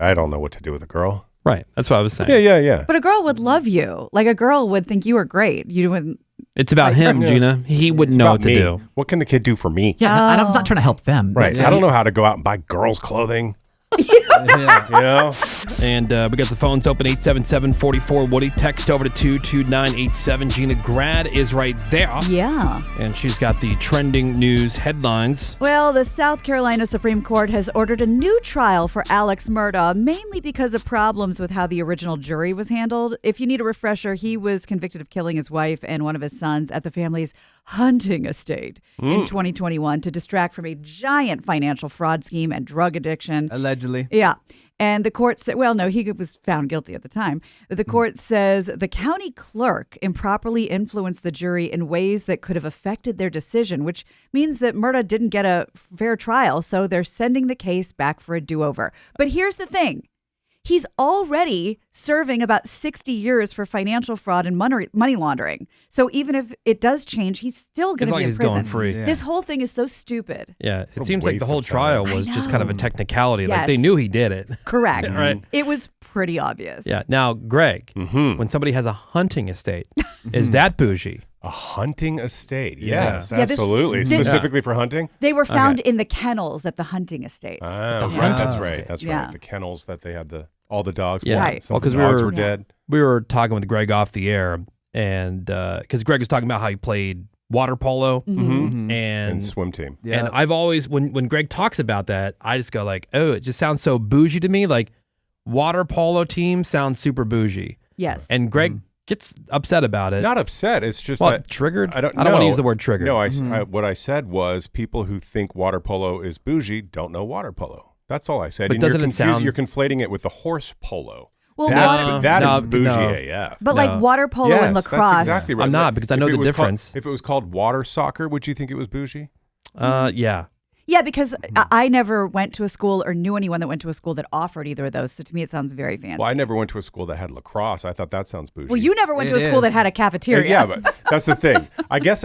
I don't know what to do with a girl. Right. That's what I was saying. Yeah. But a girl would love you. Like a girl would think you were great. You wouldn't. It's about him, Gina. He wouldn't know what to do. What can the kid do for me? Yeah, I'm not trying to help them. Right. I don't know how to go out and buy girls' clothing. Yeah. You know? And we got the phones open, 877-44-WOODY. Text over to 22987. Gina Grad is right there. Yeah. And she's got the trending news headlines. Well, the South Carolina Supreme Court has ordered a new trial for Alex Murdaugh, mainly because of problems with how the original jury was handled. If you need a refresher, he was convicted of killing his wife and one of his sons at the family's hunting estate in 2021 to distract from a giant financial fraud scheme and drug addiction. Allegedly. Yeah. And the court said, well, no, he was found guilty at the time. The court says the county clerk improperly influenced the jury in ways that could have affected their decision, which means that Murdaugh didn't get a fair trial. So they're sending the case back for a do-over. But here's the thing. He's already serving about 60 years for financial fraud and money laundering. So even if it does change, he's still going to be in prison. As long as he's going free. Yeah. This whole thing is so stupid. Yeah, it seems like the whole trial was just kind of a technicality. Yes. Like they knew he did it. Correct. Right. It was pretty obvious. Yeah. Now, Greg, when somebody has a hunting estate, is that bougie? A hunting estate. Yeah. Yes, Yeah, this- absolutely. Specifically for hunting? They were found in the kennels at the hunting estate. Right, that's right. That's Yeah. right. The kennels that they had all the dogs. Yeah. Right. Some of the dogs were dead. We were talking with Greg off the air, and because Greg was talking about how he played water polo And swim team. and I've always when Greg talks about that, I just go like, oh, it just sounds so bougie to me. Like water polo team sounds super bougie. Yes. And Greg gets upset about it. Not upset. It's just Well, that triggered? I don't want to use the word triggered. No, what I said was people who think water polo is bougie don't know water polo. That's all I said. But And doesn't you're it sound- You're conflating it with the horse polo. Well, That is No, bougie no. AF. but like water polo and Yes, lacrosse. that's exactly right. I'm not, because I know If it the was difference. if it was called water soccer, would you think it was bougie? Yeah. Yeah, because I never went to a school or knew anyone that went to a school that offered either of those. So to me, it sounds very fancy. Well, I never went to a school that had lacrosse. I thought that sounds bougie. Well, you never went to a It school is. that had a cafeteria. Yeah, but that's the thing. I guess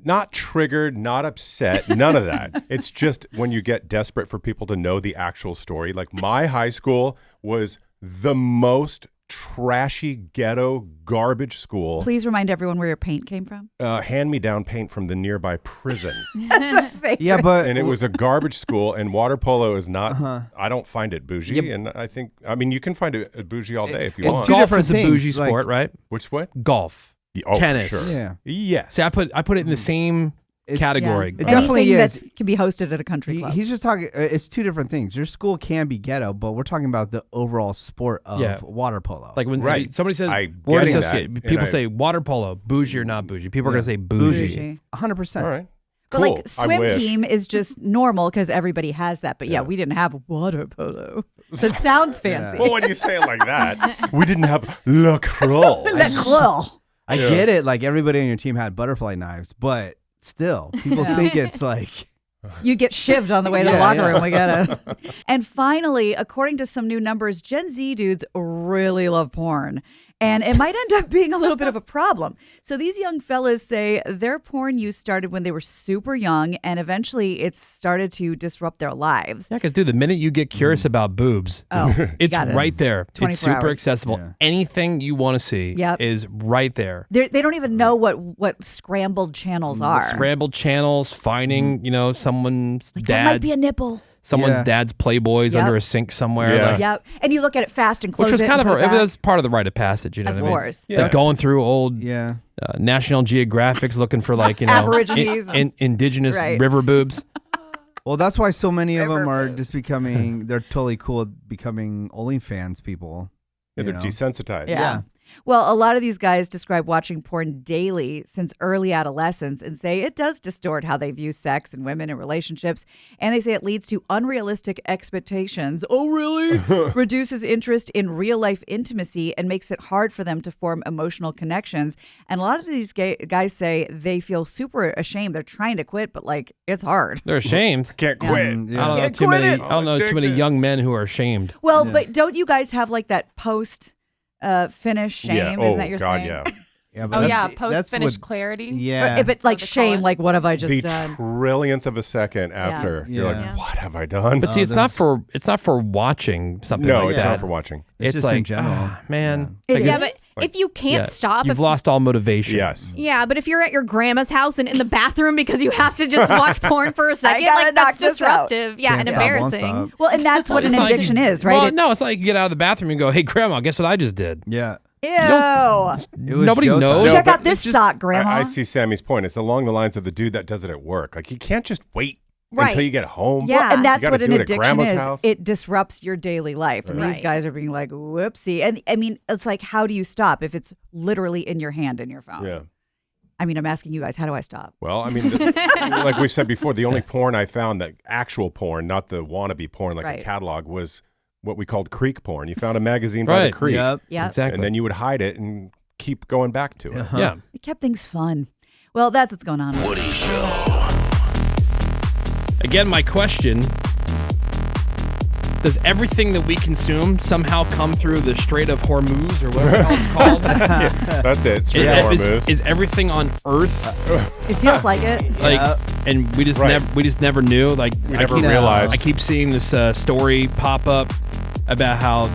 not triggered, not upset, none of that. It's just when you get desperate for people to know the actual story. Like my high school was the most trashy ghetto garbage school. Please remind everyone where your paint came from. Hand-me-down paint from the nearby prison. Yeah, but And it was a garbage school, and water polo is not, I don't find it bougie. And I mean, you can find it bougie all day if you It's want. two Golf different is a things, bougie like- sport, right? Which way? Golf. Oh, for Tennis. sure. Yeah. Yes. See, I put it in the same category. It definitely Anything is. that can be hosted at a country club. He's just talking. It's two different things. Your school can be ghetto, but we're talking about the overall sport of water polo. Like when Right. somebody says I word getting associate, that, people and say water polo, bougie or not bougie. People are going to say bougie. 100%. All right. But Cool. like I swim wish. team is just normal because everybody has that. But yeah, we didn't have water polo. So it sounds fancy. Well, when you say it like that, we didn't have lacrosse. I get it. Like everybody on your team had butterfly knives, but still, people think it's like. You get shivved on the way to the Yeah, locker yeah. room. We get it. And finally, according to some new numbers, Gen Z dudes really love porn. And it might end up being a little bit of a problem. So these young fellas say their porn use started when they were super young, and eventually it started to disrupt their lives. Yeah, because dude, the minute you get curious about boobs, it's got it. right there. 24 It's super hours. accessible. Yeah. Anything you want to see is right there. They don't even know what scrambled channels are. Scrambled channels, finding someone's That might be a nipple. someone's Yeah. dad's Playboys Yep. under a sink somewhere. Yeah. Like, Yep. And you look at it fast and close which was it kind of and put it it back. was part of the rite of passage. You know Of what I mean? course. Yeah. Like going through old Yeah. National Geographics looking for like Aborigines. indigenous Right. river boobs. Well, that's why so many of them are just becoming. They're totally cool with becoming OnlyFans people. Yeah, they're you know? desensitized. Yeah. Well, a lot of these guys describe watching porn daily since early adolescence and say it does distort how they view sex and women and relationships. And they say it leads to unrealistic expectations. Oh, really? Reduces interest in real life intimacy and makes it hard for them to form emotional connections. And a lot of these guys say they feel super ashamed. They're trying to quit, but like it's hard. They're ashamed. Can't quit. Yeah. I don't know Can't too quit many. it. I don't know too many Addicted. young men who are ashamed. Well, but don't you guys have like that post finish shame? Yeah. Isn't Oh, that your God, thing? yeah. Yeah, but Oh that's- yeah, post that's finish what- clarity. Yeah. But like they call shame, it. like what have I just The done? trillionth of a second after. You're Yeah. like, what have I done? But see, it's not for watching something No, like it's that. not for watching. It's just like in general. man. It like, is. Yeah, it's- but if you can't yeah, stop, you've if, lost all motivation. Yes. yeah, but if you're at your grandma's house and in the bathroom because you have to just watch porn for a second, gotta like knock that's this out. disruptive. Yeah, Can't and stop, won't embarrassing. stop. Well, and that's what It's an not like addiction you- is, right? Well, no, it's like you get out of the bathroom and go, "Hey, grandma, guess what I just did?" Yeah. Ew. It was Nobody Joe knows. time. Check but out this it's just- sock, Grandma. I see Sammy's point. It's along the lines of the dude that does it at work. Like, you can't just wait Right. until you get home. Yeah. And that's You gotta what an do it at addiction grandma's is. house. It disrupts your daily life. And these Right. guys are being like, whoopsie. And I mean, it's like, how do you stop if it's literally in your hand in your phone? Yeah. I mean, I'm asking you guys, how do I stop? Well, I mean, like we said before, the only porn I found, that actual porn, not the wannabe porn like Right. a catalog, was what we called creek porn. You found a magazine by the Right. creek, Yep. Yeah. Exactly. and then you would hide it and keep going back to it. Uh-huh. yeah. It kept things fun. Well, that's what's going on. Woody Show. Again, my question: does everything that we consume somehow come through the Strait of Hormuz or whatever the hell it's called? Yeah, that's it. Straight Is- Hormuz. is everything on Earth It feels like it. like? Yep. And we just Right. never knew. Like We I never keep, realized. I keep seeing this story pop up about how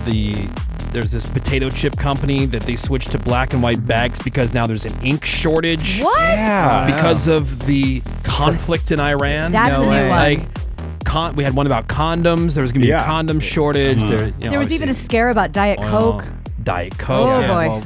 there's this potato chip company that they switched to black and white bags because now there's an ink shortage. What? Yeah. Because of the conflict in Iran. That's No a new way. one. Like, we had one about condoms. There was going to be Yeah. a condom shortage. There was even a scare about Diet Coke. Diet Coke. Oh, Yeah, boy. well,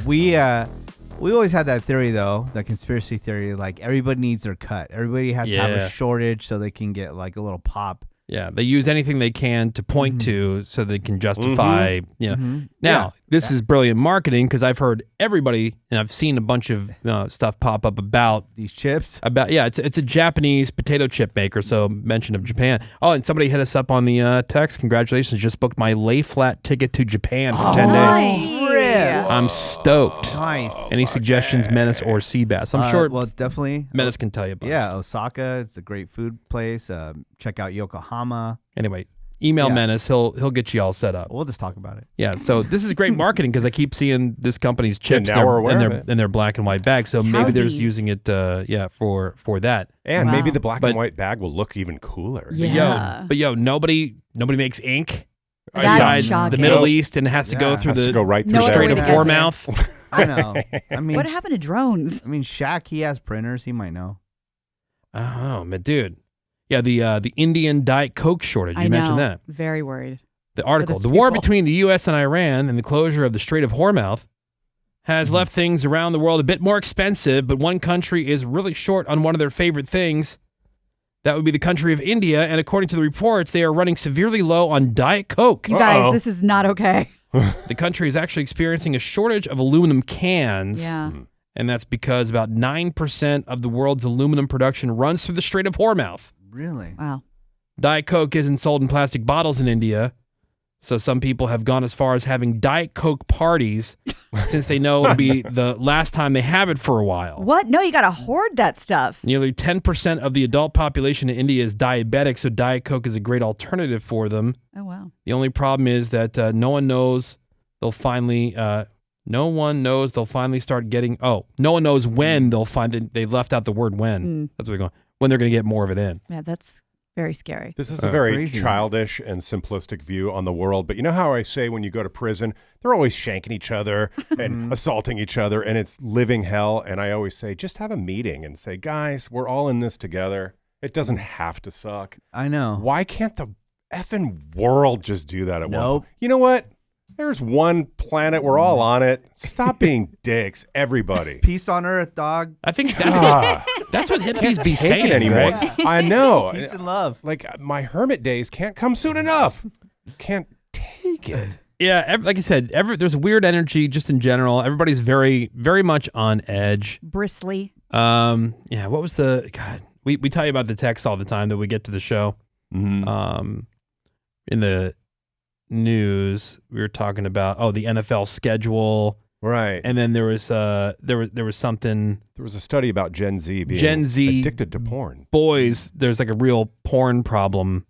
we always had that theory though, the conspiracy theory, like everybody needs their cut. Everybody has to have Yeah. a shortage so they can get like a little pop. Yeah, they use anything they can to point to so they can justify, you know. Mm-hmm. Now, this is brilliant marketing because I've heard everybody, and I've seen a bunch of stuff pop up about These chips. it's a Japanese potato chip maker, so mention of Japan. Oh, and somebody hit us up on the text. Congratulations, just booked my lay flat ticket to Japan for 10 days. Rip. I'm stoked. Nice. Any suggestions, Menace or Seabass? I'm sure Well, definitely. Menace can tell you about it. Yeah, Osaka. It's a great food place. Check out Yokohama. Anyway, email Yeah. Menace. He'll get you all set up. We'll just talk about it. Yeah, so this is great marketing because I keep seeing this company's chips now we're aware in of their it. in their black and white bags. So maybe they're Cowbies. using it, for that. And maybe Wow. the black But- and white bag will look even cooler. Yeah. But nobody makes ink That's besides the shocking. Middle East, and it has to go Yeah. through Has to the go right through No there. Strait of way to get Hormouth. I know. I mean, What happened to drones? Shaq, he has printers. He might know. Oh, man, dude. Yeah, the Indian Diet Coke shortage. I You know. mentioned that. Very worried. The article. those The war people. between the U.S. and Iran and the closure of the Strait of Hormuz has left things around the world a bit more expensive, but one country is really short on one of their favorite things. That would be the country of India, and according to the reports, they are running severely low on Diet Coke. You guys, Uh-oh. this is not okay. The country is actually experiencing a shortage of aluminum cans, Yeah. and that's because about 9% of the world's aluminum production runs through the Strait of Hormuz. Really? Wow. Diet Coke isn't sold in plastic bottles in India, so some people have gone as far as having Diet Coke parties since they know it'll be the last time they have it for a while. What? No, you got to hoard that stuff. Nearly 10% of the adult population in India is diabetic, so Diet Coke is a great alternative for them. Oh, wow. The only problem is that no one knows they'll finally start getting. Oh, no one knows when they'll find it. They left out the word when. That's what they're going. When they're going to get more of it in. Yeah, that's very scary. This is a very Crazy. childish and simplistic view on the world. But you know how I say when you go to prison, they're always shanking each other and assaulting each other, and it's living hell. And I always say, just have a meeting and say, guys, we're all in this together. It doesn't have to suck. I know. Why can't the effing world just do that at Nope. once? You know what? There's one planet. We're all on it. Stop being dicks, everybody. Peace on earth, dog. I think Ah, that's what hippies be take saying it anymore. Greg. I know. Peace and love. Like my hermit days can't come soon enough. Can't take it. Yeah, like I said, there's a weird energy just in general. Everybody's very, very much on edge. Bristly. Yeah. What was the God? We tell you about the text all the time that we get to the show. In the news, we were talking about the NFL schedule, Right. and then there was something. There was a study about Gen Z being Gen Z addicted to porn. Boys, there's like a real porn problem,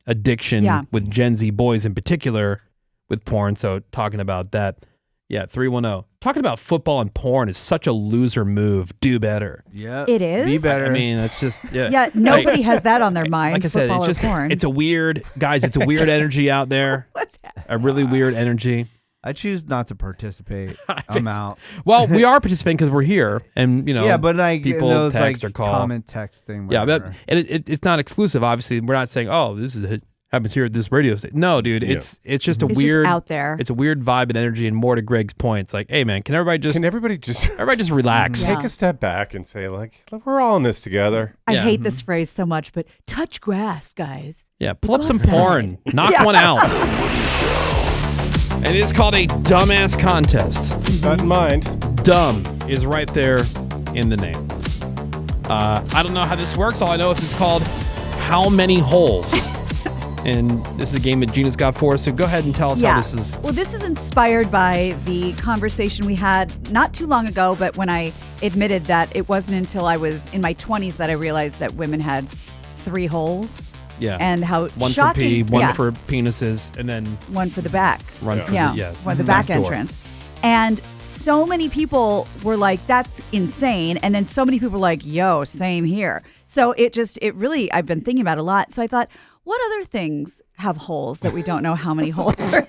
addiction Yeah. with Gen Z boys in particular with porn. So talking about that. Yeah, 310 Talking about football and porn is such a loser move. Do better. Yeah. It is? Be better. I mean, it's just Yeah, nobody has that on their mind. Like I said, football it's or porn. it's a weird, guys. It's a weird energy out there. What's that? A really weird energy. I choose not to participate. I'm out. Well, we are participating because we're here, and Yeah, but like people those text like or call. comment text thing. Yeah, Whatever. but it's not exclusive. Obviously, we're not saying, oh, this is happens here at this radio station. No, dude, it's just a It's weird just out there. It's a weird vibe and energy. And more to Greg's point, it's like, hey man, can everybody just relax? Yeah. take a step back and say, like, look, we're all in this together? I Yeah. hate this phrase so much, but touch grass, guys. Yeah, pull up some outside. porn, knock one out. And it is called a dumbass contest. Keep that in mind. Dumb is right there in the name. I don't know how this works. All I know is it's called How Many Holes. And this is a game that Gina's got for us. So go ahead and tell us how this is. Well, this is inspired by the conversation we had not too long ago, but when I admitted that it wasn't until I was in my 20s that I realized that women had 3 holes. Yeah. And how one shocking. for pee, one yeah, for penises, and then one for the back. run for the back door. entrance. And so many people were like, that's insane. And then so many people were like, yo, same here. So it really, I've been thinking about it a lot. So I thought, what other things have holes that we don't know how many holes are?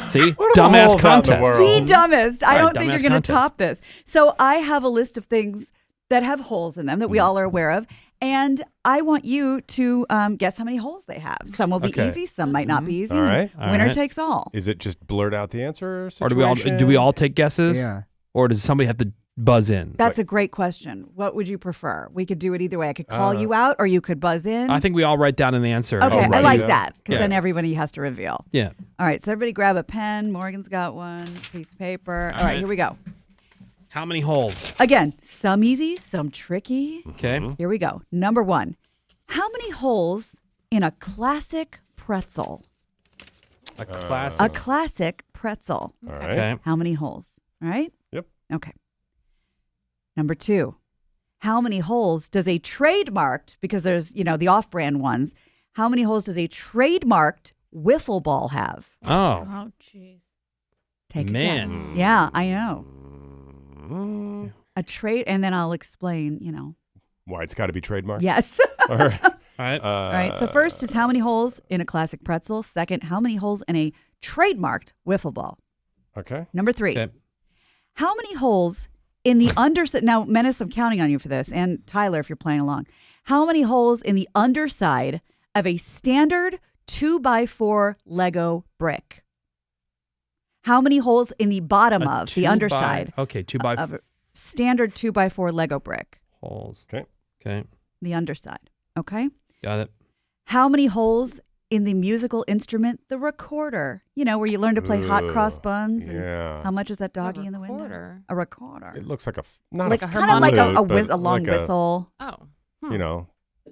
See? What are the Dumbass holes out in the contest. world? The dumbest. I All right, don't think you're dumbass going to contest. top this. So I have a list of things that have holes in them that we all are aware of. And I want you to guess how many holes they have. Some will be Okay. easy, some might not be easy. All right. Winner right. takes all. Is it just blurt out the answer? Or do we all take guesses? Yeah. Or does somebody have to buzz in? That's a great question. What would you prefer? We could do it either way. I could call you out or you could buzz in. I think we all write down an answer. Okay, right. I like Yeah. that because Yeah. then everybody has to reveal. Yeah. All right, so everybody grab a pen. Morgan's got one piece of paper. All right, right. here we go. How many holes? Again, some easy, some tricky. Okay. Here we go. Number 1. How many holes in a classic pretzel? A classic. A classic pretzel. All right. Okay. How many holes? All right? Yep. Okay. Number 2. How many holes does a trademarked, because there's, the off-brand ones, how many holes does a trademarked wiffle ball have? Oh. Oh, jeez. Take a Man. guess. Yeah, I know. Mm, A trade, and then I'll explain, why it's got to be trademarked? Yes. All right. All right. All right. So first is how many holes in a classic pretzel. Second, how many holes in a trademarked wiffle ball. Okay. Number 3. Okay. How many holes in the underside? Now, Menace, I'm counting on you for this, and Tyler, if you're playing along. How many holes in the underside of a standard 2x4 Lego brick? How many holes in the bottom A of two the by- underside Okay, 2 by of a standard 2x4 Lego brick? holes. Okay. Okay. The underside. Okay. Got it. How many holes in the musical instrument, the recorder? Where you learn to play hot cross buns. And Yeah. how much is that doggy in the window? recorder. A recorder. It looks like not Like a kind of like flute, a but long like whistle. Oh.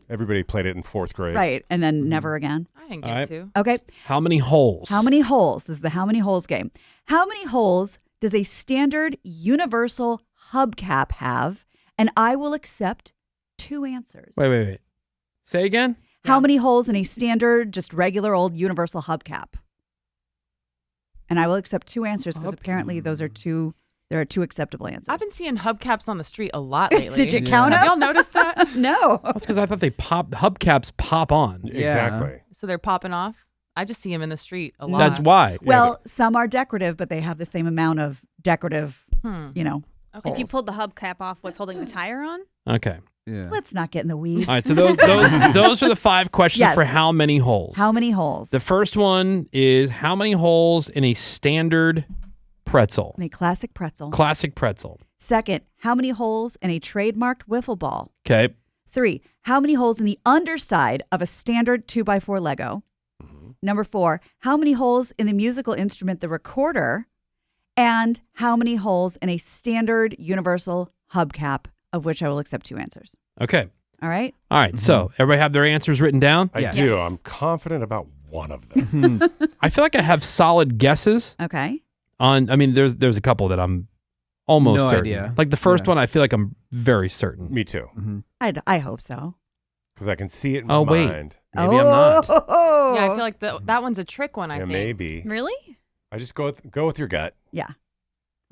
Everybody played it in 4th grade. Right. And then never again. I didn't All get right. to. Okay. How many holes? How many holes? This is the how many holes game. How many holes does a standard universal hubcap have? And I will accept 2 answers. Wait. Say again? How many holes in a standard, just regular old universal hubcap? And I will accept 2 answers because apparently there are 2 acceptable answers. I've been seeing hubcaps on the street a lot lately. Did you count Have them? y'all noticed that? No. That's because I thought hubcaps pop on. Exactly. So they're popping off? I just see them in the street a lot. That's why. Well, some are decorative, but they have the same amount of decorative, Okay. If you pulled the hubcap off, what's holding the tire on? Okay. Yeah. Let's not get in the weeds. All right. So those are the 5 questions Yes. for how many holes. How many holes? The first one is how many holes in a standard pretzel? In a classic pretzel. Classic pretzel. Second, how many holes in a trademarked wiffle ball? Okay. 3, how many holes in the underside of a standard 2x4 Lego? Number 4, how many holes in the musical instrument, the recorder? And how many holes in a standard universal hubcap, of which I will accept 2 answers. Okay. All right? All right. So everybody have their answers written down? I Yes. do. Yes. I'm confident about one of them. I feel like I have solid guesses Okay. on. I mean, there's a couple that I'm almost No certain. idea. Like the first Yeah. one, I feel like I'm very certain. Me too. I hope so. Because I can see it in my Oh, wait. mind. Maybe I'm not. Oh. Yeah, I feel like that one's a trick one, I Yeah, think. maybe. Really? I just go with your gut. Yeah.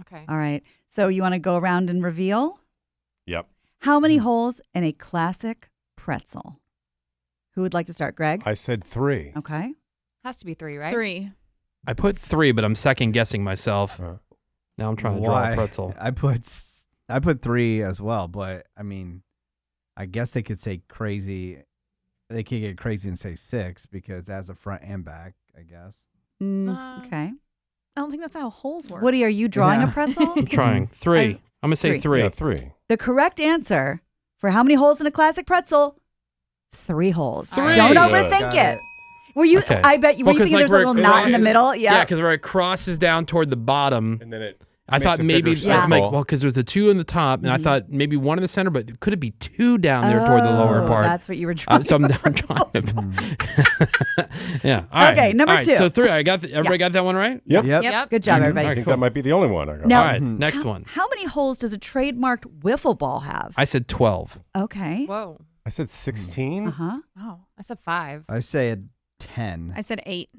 Okay. All right. So you want to go around and reveal? Yep. How many holes in a classic pretzel? Who would like to start? Greg? I said 3. Okay. Has to be 3, right? 3. I put 3, but I'm second guessing myself. Now I'm trying to draw a pretzel. I put 3 as well, but I mean, I guess they could say crazy. They could get crazy and say 6 because it has a front and back, I guess. Okay. I don't think that's how holes work. Woody, are you drawing a pretzel? I'm trying. 3. I'm going to say 3. Yeah, 3. The correct answer for how many holes in a classic pretzel? 3 holes. 3. Don't Got overthink it. Were you? Okay. I bet you. Were you thinking there's a little knot in the middle? Yeah, because where it crosses down toward the bottom. And then it I makes thought a maybe, bigger I'm like, circle. well, because there's the 2 in the top, and I thought maybe 1 in the center, but could it be 2 down there toward the lower part? That's what you were trying. So I'm trying to. Yeah. All right. Okay, number All right, 2. So 3. Everybody got that one right? Yep. Yep. Good job, I everybody. think that might be the only one I got. Now- All right. Next one. How many holes does a trademarked wiffle ball have? I said 12. Okay. Whoa. I said 16. Uh-huh. Oh, I said 5. I say a 10. I said 8.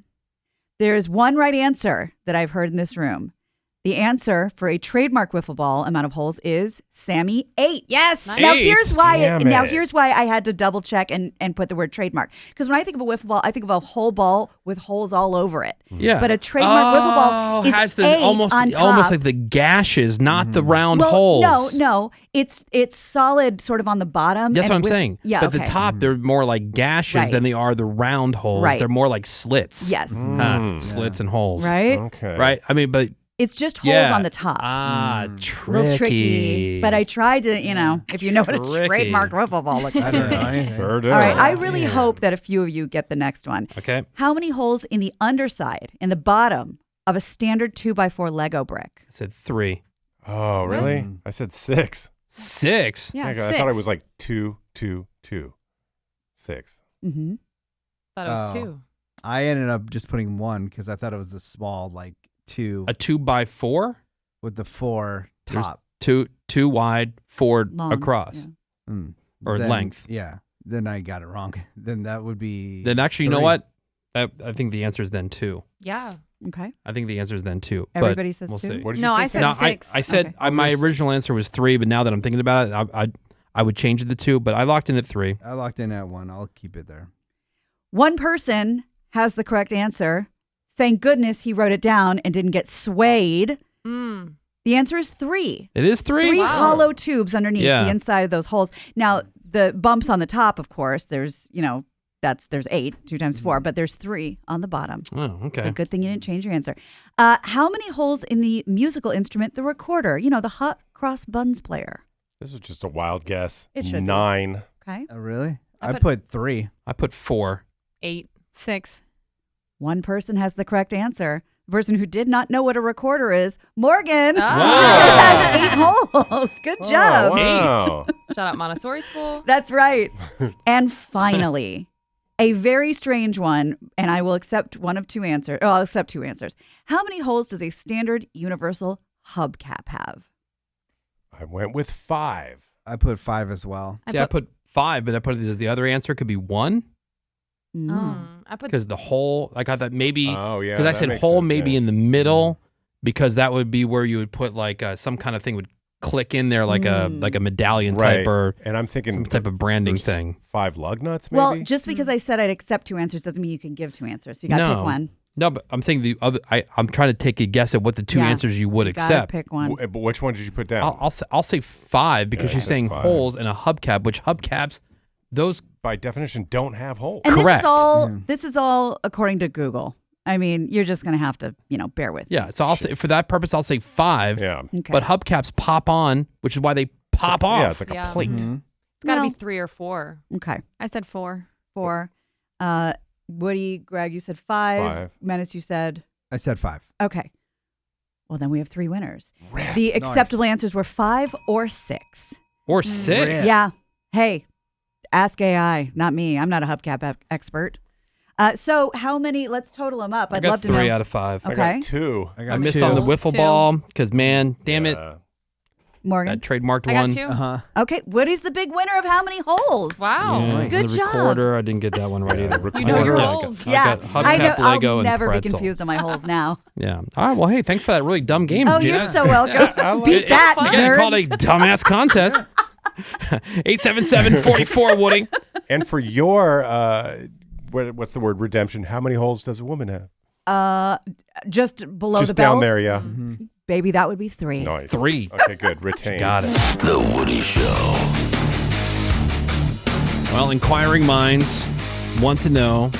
There's one right answer that I've heard in this room. The answer for a trademark wiffle ball amount of holes is Sammy 8. Yes. Now 8? here's why. Damn Now it. here's why I had to double check and put the word trademark, because when I think of a wiffle ball, I think of a whole ball with holes all over it. Yeah. But a trademark wiffle ball is has the 8 almost on top. almost like the gashes, not the round well, holes. No, it's solid, sort of on the bottom. That's and what I'm with- saying. Yeah, But okay. the top, they're more like gashes Right. than they are the round holes. Right. They're more like slits. Yes. Slits and holes. Right. Okay. Right. I mean, but It's just holes yeah. on the top. Ah, A little tricky. But I tried to, if you know what a Tricky. trademarked wiffle ball looks I like. don't know anything. Sure do. All right, I really hope that a few of you get the next one. Okay. How many holes in the underside, in the bottom of a standard 2x4 Lego brick? I said 3. Oh, really? I said 6. 6. Yeah, I 6. thought it was like 2, 2, 2. 6. Mm-hmm. Thought it was Oh. 2. I ended up just putting 1 because I thought it was the small, like 2 A 2x4. with the 4 There's top. two wide, 4 Long. across. Yeah. Or Then- length. Yeah. Then I got it wrong. Then that would be. Then actually, you know 3. what? I think the answer is then 2. Yeah. Okay. I think the answer is then 2. but Everybody says we'll 2? see. What did you No, say? I said No, 6. I said Okay. my original answer was 3, but now that I'm thinking about it, I would change it to 2, but I locked in at 3. I locked in at 1. I'll keep it there. One person has the correct answer. Thank goodness he wrote it down and didn't get swayed. Mm. The answer is 3. It is 3? 3 Wow. hollow tubes underneath Yeah. the inside of those holes. Now, the bumps on the top, of course, there's 8, 2 times 4, but there's 3 on the bottom. Oh, okay. So good thing you didn't change your answer. How many holes in the musical instrument, the recorder? The hot cross buns player. This was just a wild guess. It should be. 9. Okay. Oh, really? I I put- put 3. I put 4. 8. 6. One person has the correct answer. The person who did not know what a recorder is, Morgan. Wow. Has 8 holes. Good job. Oh, wow. Shout out Montessori school. That's right. And finally, a very strange one, and I will accept one of 2 answers. Oh, I'll accept 2 answers. How many holes does a standard universal hubcap have? I went with 5. I put 5 as well. See, I put 5, but I put the other answer could be 1 I put because the hole, like I thought maybe, Oh, yeah. because I that said makes hole sense, maybe yeah. in the middle because that would be where you would put like some kind of thing would click in there like a medallion Right. type or And I'm thinking some type of branding there's thing. 5 lug nuts, maybe? Well, just because I said I'd accept 2 answers doesn't mean you can give 2 answers. So you got to pick one. No, but I'm saying the other. I'm trying to take a guess at what the 2 Yeah. answers you would You gotta accept. pick one. But which one did you put down? I'll say 5 because Yeah, you're I said saying 5. holes and a hubcap, which hubcaps those. By definition, don't have holes. And Correct. this is all according to Google. I mean, you're just going to have to, bear with. Yeah, so I'll say for that purpose I'll say 5. Yeah. Okay. But hubcaps pop on, which is why they pop off. Yeah, it's like Yeah. a plate. Mhm. It's got to Well- be 3 or 4. Okay. I said 4. 4. Woody, Greg, you said 5. 5. Menace, you said. I said 5. Okay. Well, then we have 3 winners. Rip. The acceptable answers were 5 or 6. Or 6. Yeah. Hey, ask AI, not me. I'm not a hubcap expert. So how many? Let's total them up. I I'd got love to 3 know. out of 5. I Okay. got 2. I got I missed 2. on the wiffle 2. ball because man, damn it. Yeah. Morgan. That trademarked I one. got 2. Uh-huh. Okay, Woody's the big winner of how many holes? Wow. Yeah, Good the job. recorder. I didn't get that one right either. You know your Recorder, holes. Yeah, I got I know. hubcap, Lego, I'll and never be pretzel. confused on my holes now. Yeah. All right. Well, hey, thanks for that really dumb game, Oh, Gina. you're so welcome. Beat It- that, You gotta call it a nerds. dumbass contest. 877-44 Woody. And for your what's the word, redemption? How many holes does a woman have? Just below Just the belt. down there, yeah. Baby, that would be 3. Nice. 3. Okay, good. Retain. Got it. The Woody Show. Well, inquiring minds want to know,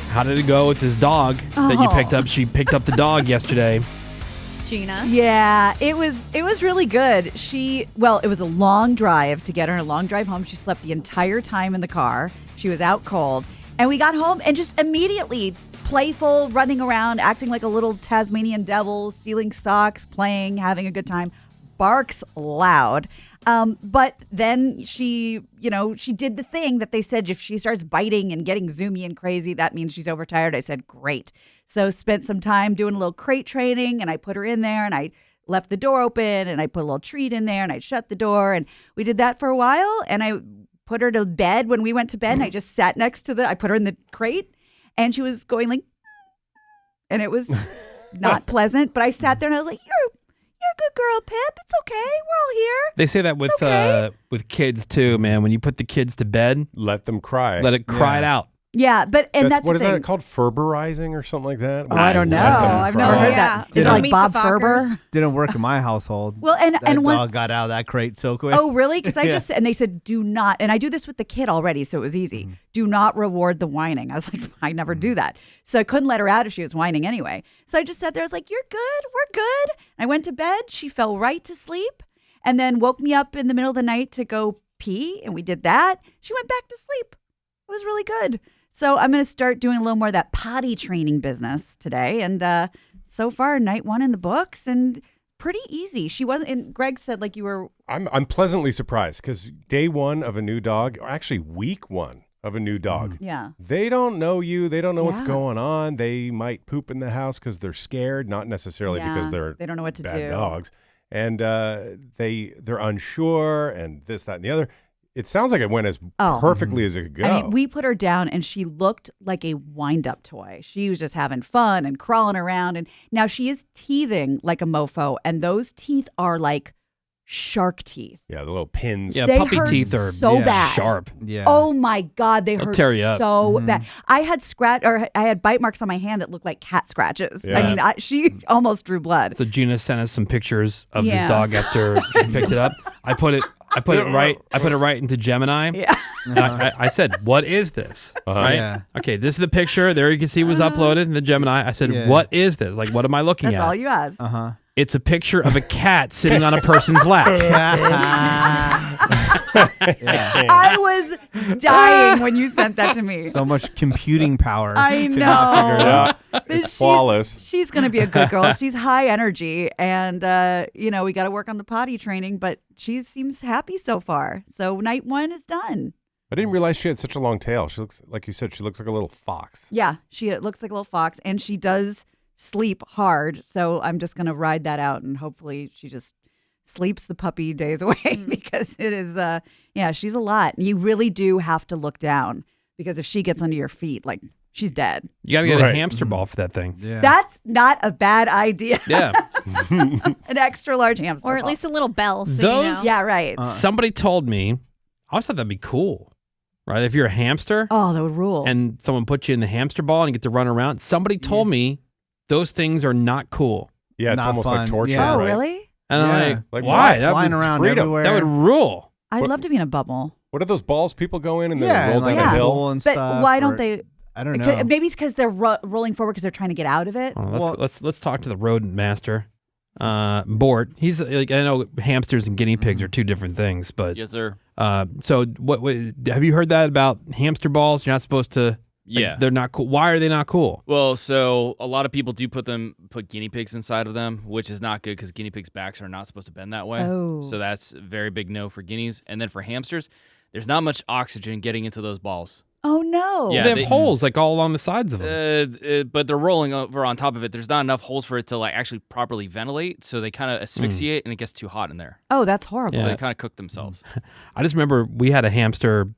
how did it go with this dog that you picked up? She picked up the dog yesterday. Gina. Yeah, it was really good. It was a long drive to get her, a long drive home. She slept the entire time in the car. She was out cold. And we got home and just immediately playful, running around, acting like a little Tasmanian devil, stealing socks, playing, having a good time, barks loud. But then she did the thing that they said, if she starts biting and getting zoomy and crazy, that means she's overtired. I said, great. So spent some time doing a little crate training, and I put her in there, and I left the door open, and I put a little treat in there, and I shut the door, and we did that for a while, and I put her to bed. When we went to bed, and I just sat next to I put her in the crate, and she was going like, and it was not pleasant, but I sat there and I was like, you're a good girl, Pip. It's okay. We're all here. They say that with kids too, man. When you put the kids to bed, Let them cry. let it cry it out. Yeah, but that's what the is thing. that called? Ferberizing or something like that? Oh, I don't know. Let them I've never cry. heard Yeah. that. Is it Don't like meet Bob the Ferber? Fockers. Didn't work in my household. Well, and that one dog got out of that crate so quick. Oh, really? Because Yeah. and they said, do not, and I do this with the kid already, so it was easy. Do not reward the whining. I was like, I never do that. So I couldn't let her out if she was whining anyway. So I just sat there. I was like, you're good. We're good. I went to bed. She fell right to sleep and then woke me up in the middle of the night to go pee. And we did that. She went back to sleep. It was really good. So I'm going to start doing a little more of that potty training business today. And so far, night 1 in the books and pretty easy. She wasn't, and Greg said like you were. I'm pleasantly surprised because day 1 of a new dog, or actually week 1 of a new dog, Yeah. they don't know you. They don't know what's Yeah. going on. They might poop in the house because they're scared, not necessarily because They don't know what to bad do. dogs. And they're unsure and this, that, and the other. It sounds like it went as perfectly as it could go. I mean, we put her down and she looked like a wind-up toy. She was just having fun and crawling around. And now she is teething like a mofo. And those teeth are like shark teeth. Yeah, the little pins. Yeah, They puppy hurt teeth are so bad. sharp. Yeah. Oh my God, they hurt tear you up. so bad. I had bite marks on my hand that looked like cat scratches. Yeah. I mean, she almost drew blood. So Gina sent us some pictures of this Yeah. dog after she picked it up. I put it right into Gemini. Yeah. And I said, "What is this?" Right? Yeah. Okay, this is the picture. There you can see it was uploaded in the Gemini. I said, Yeah. "What is this? Like, what am I looking That's at?" all you asked. Uh-huh. It's a picture of a cat sitting on a person's lap. I was dying when you sent that to me. So much computing power. I Could not figure it out. Yeah, it's She's- flawless. She's going to be a good girl. She's high energy. And, we got to work on the potty training, but she seems happy so far. So night 1 is done. I didn't realize she had such a long tail. She looks, like you said, she looks like a little fox. Yeah, she looks like a little fox, and she does sleep hard. So I'm just going to ride that out, and hopefully she just sleeps the puppy days away because it is, she's a lot. You really do have to look down because if she gets under your feet, like she's dead. You got to get a Right. hamster ball for that thing. Yeah. That's not a bad idea. Yeah. An extra large hamster. Or at ball. least a little bell. So Those- you know. Yeah, right. Somebody told me, I always thought that'd be cool, right? If you're a hamster Oh, that would rule. and someone puts you in the hamster ball and you get to run around. Somebody told me those things are not cool. Yeah, it's Not almost fun. like torture, Yeah. Oh, right? really? And Yeah. I'm Like, why? That Flying would, around freedom. everywhere. that would rule. I'd What- love to be in a bubble. What are those balls people go in and they yeah, roll like down Yeah. a hill? pool and But stuff, why or- don't they? I don't know. Maybe it's because they're rolling forward because they're trying to get out of it. Oh, let's talk to the rodent master. Bort. He's like, I know hamsters and guinea pigs are two different things, but Yes, sir. so what have you heard that about hamster balls? You're not supposed to. Like, Yeah. they're not cool. Why are they not cool? Well, so a lot of people do put guinea pigs inside of them, which is not good because guinea pigs' backs are not supposed to bend that way. Oh. So that's a very big no for guineas. And then for hamsters, there's not much oxygen getting into those balls. Oh no. Yeah, they have they- holes like all along the sides of them. But they're rolling over on top of it. There's not enough holes for it to like actually properly ventilate, so they kind of asphyxiate and it gets too hot in there. Oh, that's horrible. So Yeah. they kind of cook themselves. I just remember we had a hamster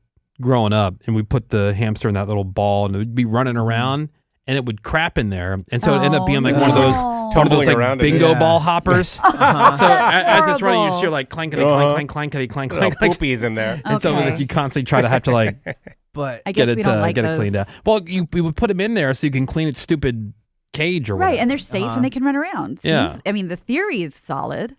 growing up, and we put the hamster in that little ball, and it would be running around, and it would crap in there, and so it ended up being like one of those. no. One of those Tumbling like around in it. bingo Yeah. ball hoppers. So as it's running, you just hear horrible. like clankety Uh-huh. clank clank clankety clank Little clank. poopies in there. And so Okay. like you constantly try to have to like But I guess get we it don't like get it those. cleaned out. Well, we would put him in there so you can clean its stupid cage or Right, whatever. and they're safe and they can run around. Yeah. I mean, the theory is solid.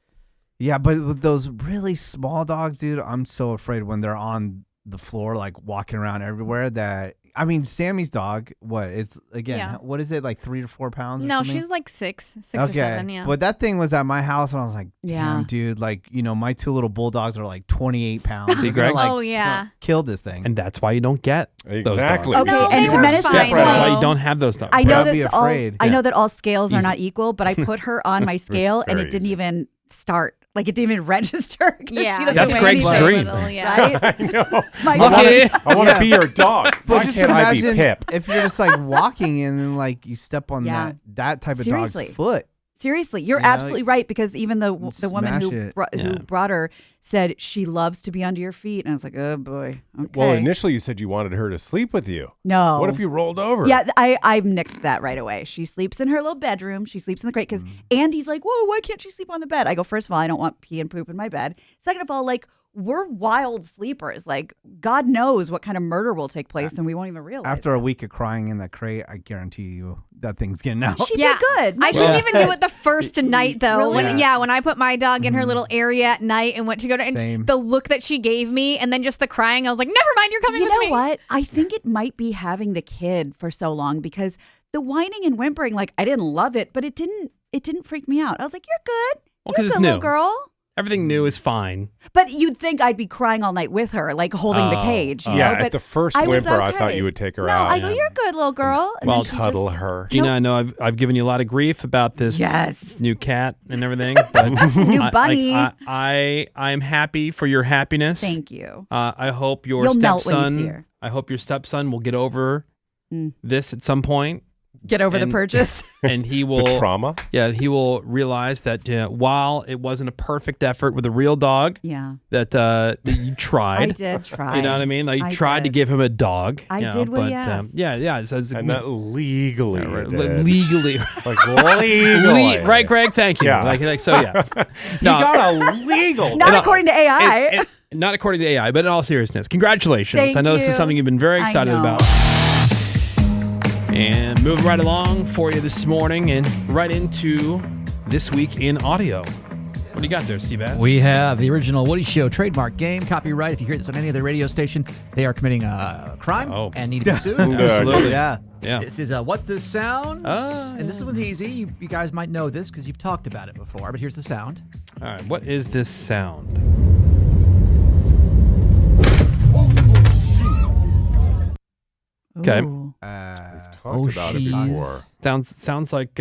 yeah, but with those really small dogs, dude, I'm so afraid when they're on the floor, like walking around everywhere. That I mean, Sammy's dog. What? It's again. Yeah. What is it? Like 3 to 4 pounds? Or No, something? she's like six or seven. Yeah. But that thing was at my house, and I was like, damn, Yeah. dude, like, my 2 little bulldogs are like 28 pounds. See, They're gonna, Greg? like, Oh, yeah. kill this thing. And that's why you don't get Exactly. those dogs. Okay, No, and they to were Menace fine, Step That's why though. you don't have those dogs. I know I'd be that's all. afraid. I know that all scales are Easy. not equal, but I put her on my scale and very it didn't easy. even start. Like it didn't even register. 'Cause Yeah. she doesn't That's weigh Greg's anything, dream. Yeah. Right? I know. My Okay. I want to be your dog. But Why just can't I be imagine Pip? if you're just like walking and then like you step on Yeah. that type of Seriously. dog's foot. Seriously, you're You know, absolutely right because even the woman smash who it. who Yeah. brought her said she loves to be under your feet, and I was like, oh boy, okay. Well, initially you said you wanted her to sleep with you. no. What if you rolled over? Yeah, I nixed that right away. She sleeps in her little bedroom. She sleeps in the crate because Andy's like, whoa, why can't she sleep on the bed? I go, first of all, I don't want pee and poop in my bed. Second of all, like, we're wild sleepers. Like, God knows what kind of murder will take place, and we won't even realize. After a week of crying in that crate, I guarantee you that thing's getting out. She Yeah. did good. I shouldn't even do it the first night though. Really? When I put my dog in her little area at night and went to go to and Same. the look that she gave me and then just the crying, I was like, never mind, you're coming You with know me. what? I think it might be having the kid for so long because the whining and whimpering, like, I didn't love it, but it didn't freak me out. I was like, you're good. Well, 'cause You're it's good, little new. girl. Everything new is fine. But you'd think I'd be crying all night with her, like holding the Oh. cage. You Yeah, know? at But the first I was whimper, I thought okay. you would take her no, out. I go, you're good, little girl. And Well, then she Cuddle just- her. Gina, I know I've given you a lot of grief about this Yes. new cat and everything, but New bunny. I'm happy for your happiness. Thank you. I hope your You'll melt when you see stepson. her. I hope your stepson will get over Mm. this at some point, Get over the And- purchase. and he will. The trauma? Yeah, he will realize that while it wasn't a perfect effort with a real dog, Yeah. that you tried. I did try. You know what I mean? Like you I tried to did. give him a dog. I you know, did what he but, asked. yeah. So it's, And that legally. you did. legally, Like legally. right, Greg? Thank you. Yeah. Like so, yeah. You got a legal. Not And, according to AI. Not according to AI, but in all seriousness, congratulations. Thank I know this you. is something you've been very I excited know. about. And moving right along for you this morning and right into This Week in Audio. What do you got there, Seabass? We have the original Woody Show trademark game, copyright. If you hear this on any other radio station, they are committing a crime Oh. and need to be sued. Absolutely. Yeah. Yeah. This is What's This Sound? And this one's easy. You guys might know this because you've talked about it before, but here's the sound. All right. What is this sound? Okay. Ooh. Talked about it she's- before. Sounds like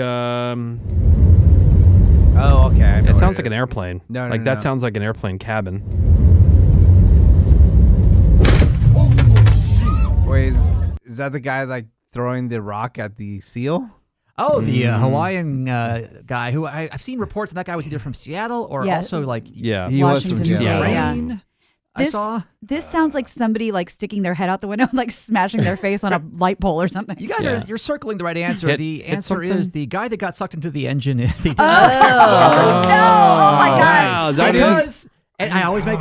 Oh, okay. I know it sounds what like an is. airplane. No, no, like no, that no. sounds like an airplane cabin. Wait, is that the guy like throwing the rock at the seal? Oh, the Hawaiian guy who I've seen reports that guy was either from Seattle or Yeah. also like Yeah. He was from Washington Seattle. State. Yeah. Ukraine. I saw. This sounds like somebody like sticking their head out the window, and, like smashing their face on a light pole or something. You guys Yeah. you're circling the right answer. The hit answer something? is the guy that got sucked into the engine. The Oh, no! Oh my God! Wow, is that it? Because and I always make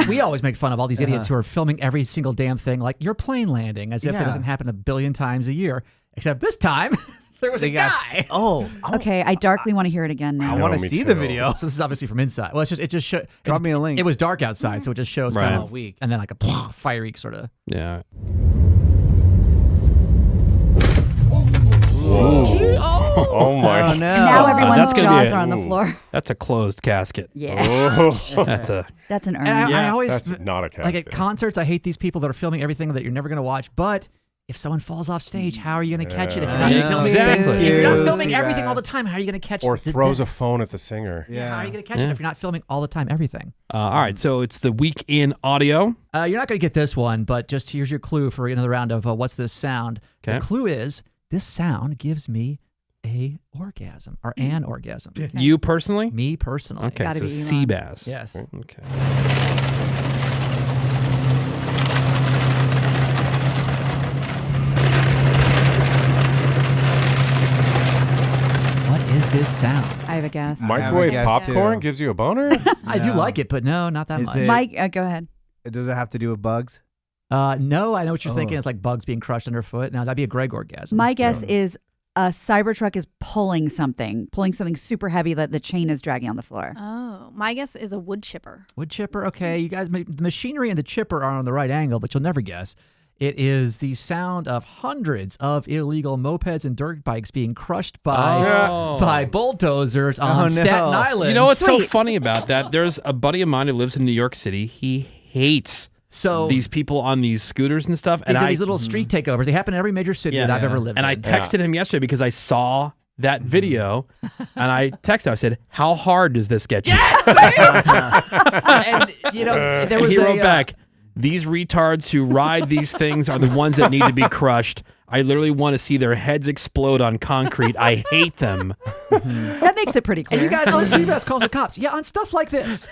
we always make fun of all these idiots who are filming every single damn thing like your plane landing as if it Yeah. doesn't happen a billion times a year. Except this time there was a guy. Okay, I darkly want to hear it again now. I want to me see too. the video. So this is obviously from inside. Well, it just show. Drop me a link. It was dark outside, so it just shows kind Right. of weak, and then like a fiery sort of. Yeah. Oh my. Oh no! Now everyone's that's gonna be jaws it. are on the Ooh. floor. That's a closed casket. Yeah, That's a that's an urn. And I Yeah, always That's not a like casket. at concerts. I hate these people that are filming everything that you're never gonna watch, but if someone falls off stage, how are you going to catch it? If you're not filming, Exactly. if you're not filming Seabass. everything all the time, how are you going to catch? Or throws a phone at the singer. Yeah. How are you going to catch it if you're not filming all the time? Everything. All right, so it's the week in audio. You're not going to get this one, but just here's your clue for another round of what's this sound. Okay. The clue is this sound gives me an orgasm. You personally? Me personally. Okay, Gotta so be sea Elon. bass. Yes. Okay. What is this sound? I have a guess. Microwave guess, popcorn too. gives you a boner? I do like it, but no, not that Is much. it- Mike, go ahead. Does it have to do with bugs? No, I know what you're thinking. Oh. It's like bugs being crushed underfoot. Now, that'd be a Greg orgasm. My guess is a Cybertruck is pulling something super heavy that the chain is dragging on the floor. Oh, my guess is a wood chipper. Wood chipper, okay. You guys, the machinery and the chipper are on the right angle, but you'll never guess. It is the sound of hundreds of illegal mopeds and dirt bikes being crushed by bulldozers on Staten Island. You know what's so Sweet. funny about that? There's a buddy of mine who lives in New York City. He hates these people on these scooters and stuff. And These are these little street takeovers. They happen in every major city that I've ever lived and in. I texted him yesterday because I saw that video, and I texted him. I said, "How hard does this get you?" Yes! And, you know, there And was he wrote back, "These retards who ride these things are the ones that need to be crushed. I literally want to see their heads explode on concrete. I hate them." That makes it pretty clear. And you guys, Seabass calls the cops. Yeah, on stuff like this.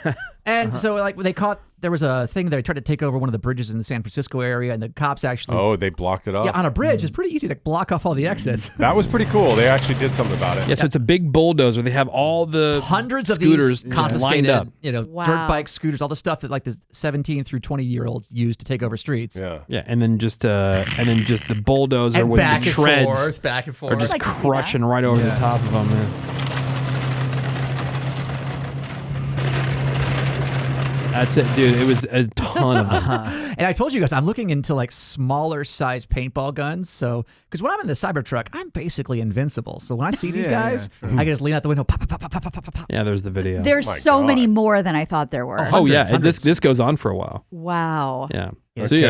And so, like, they caught, there was a thing that they tried to take over one of the bridges in the San Francisco area, and the cops actually. Oh, they blocked it off? Yeah, on a bridge. It's pretty easy to block off all the exits. That was pretty cool. They actually did something about it. Yeah, so it's a big bulldozer. They have all the Hundreds of scooters these confiscated, lined up. you know, Wow. dirt bikes, scooters, all the stuff that like the 17 through 20-year-olds use to take over streets. Yeah. And then just the bulldozer And with back the and treads forth, back and forth. are just I'd like to see crushing right over the top of them. Man. That's it, dude. It was a ton of them. And I told you guys, I'm looking into like smaller size paintball guns. So, because when I'm in the Cybertruck, I'm basically invincible. So when I see these guys, I can just lean out the window, pop, pop, pop, pop, pop, pop, pop. Yeah, there's the video. There's my so God. many more than I thought there were. Oh yeah, hundreds. this goes on for a while. Wow. Yeah. So, yeah.